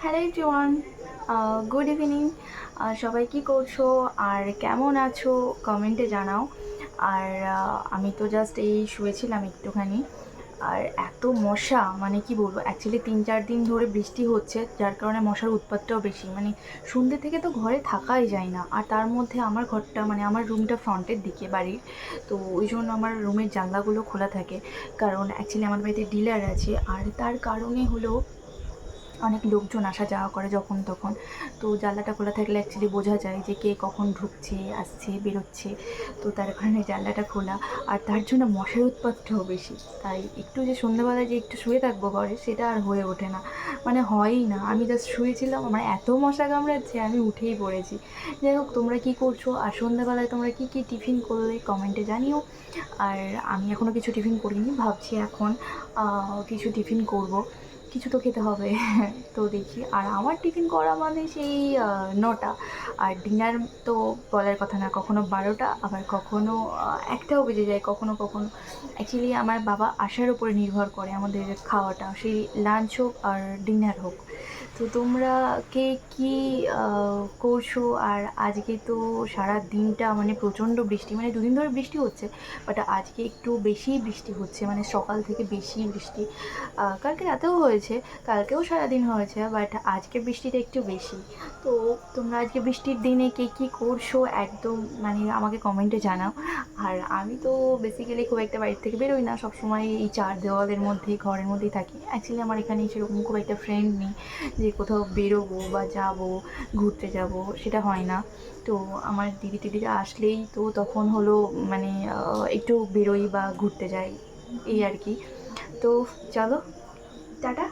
Hello everyone, good evening. সবাই কি করছো আর কেমন আছো কমেন্টে জানাও। আর আমি তো জাস্ট এই শুয়েছিলাম একটুখানি। আর এত মশা, মানে কি বলবো, অ্যাকচুয়ালি 3-4 দিন ধরে বৃষ্টি হচ্ছে, যার কারণে মশার উৎপাতটাও বেশি। মানে সন্ধ্যে থেকে তো ঘরে থাকাই যায় না। আর তার মধ্যে আমার ঘরটা, মানে আমার রুমটা ফ্রন্টের দিকে বাড়ির, তো ওই জন্য আমার রুমের জানলাগুলো খোলা থাকে। কারণ অ্যাকচুয়ালি আমার বাড়িতে ডিলার আছে, আর তার কারণে হলো অনেক লোকজন আসা যাওয়া করে যখন তখন। তো জানলাটা খোলা থাকলে অ্যাকচুয়ালি বোঝা যায় যে কে কখন ঢুকছে, আসছে, বেরোচ্ছে। তো তার কারণে জানলাটা খোলা। আর তার জন্য মশার উৎপাতটাও বেশি। তাই একটু যে সন্ধ্যেবেলায় যে একটু শুয়ে থাকবো ঘরে, সেটা আর হয়ে ওঠে না। মানে হয়ই না। আমি জাস্ট শুয়েছিলাম, আমার এত মশা কামড়াচ্ছে, আমি উঠেই পড়েছি। যাই হোক, তোমরা কী করছো আর সন্ধ্যেবেলায় তোমরা কী কী টিফিন করলে কমেন্টে জানিও। আর আমি এখনও কিছু টিফিন করিনি, ভাবছি এখন কিছু টিফিন করব। কিছু তো খেতে হবে। তো দেখি। আর আমার টিফিন করা মানে সেই 9টা। আর ডিনার তো বলার কথা না, কখনো 12টা, আবার কখনো 1টাও বেজে যায় কখনো কখনো। অ্যাকচুয়ালি আমার বাবা আসার উপরে নির্ভর করে আমাদের খাওয়াটা, সেই লাঞ্চ হোক আর ডিনার হোক। তো তোমরা কে কী করছো? আর আজকে তো সারা দিনটা মানে প্রচণ্ড বৃষ্টি, মানে দুদিন ধরে বৃষ্টি হচ্ছে, বাট আজকে একটু বেশিই বৃষ্টি হচ্ছে, মানে সকাল থেকে বেশি বৃষ্টি। কালকে রাতেও হয়েছে, কালকেও সারাদিন হয়েছে, বাট আজকে বৃষ্টিটা একটু বেশি। তো তোমরা আজকে বৃষ্টির দিনে কে কী করছো একদম মানে আমাকে কমেন্টে জানাও। আর আমি তো বেসিক্যালি খুব একটা বাড়ির থেকে বেরোই না, সবসময় এই চার দেওয়ালের মধ্যেই, ঘরের মধ্যেই থাকি। অ্যাকচুয়ালি আমার এখানে সেরকম খুব একটা ফ্রেন্ড নেই যে কোথাও বেরোবো বা যাবো, ঘুরতে যাবো, সেটা হয় না। তো আমার দিদি টিদিরা আসলেই তো তখন হলো মানে একটু বেরোই বা ঘুরতে যাই, এই আর কি। তো চলো, টাটা।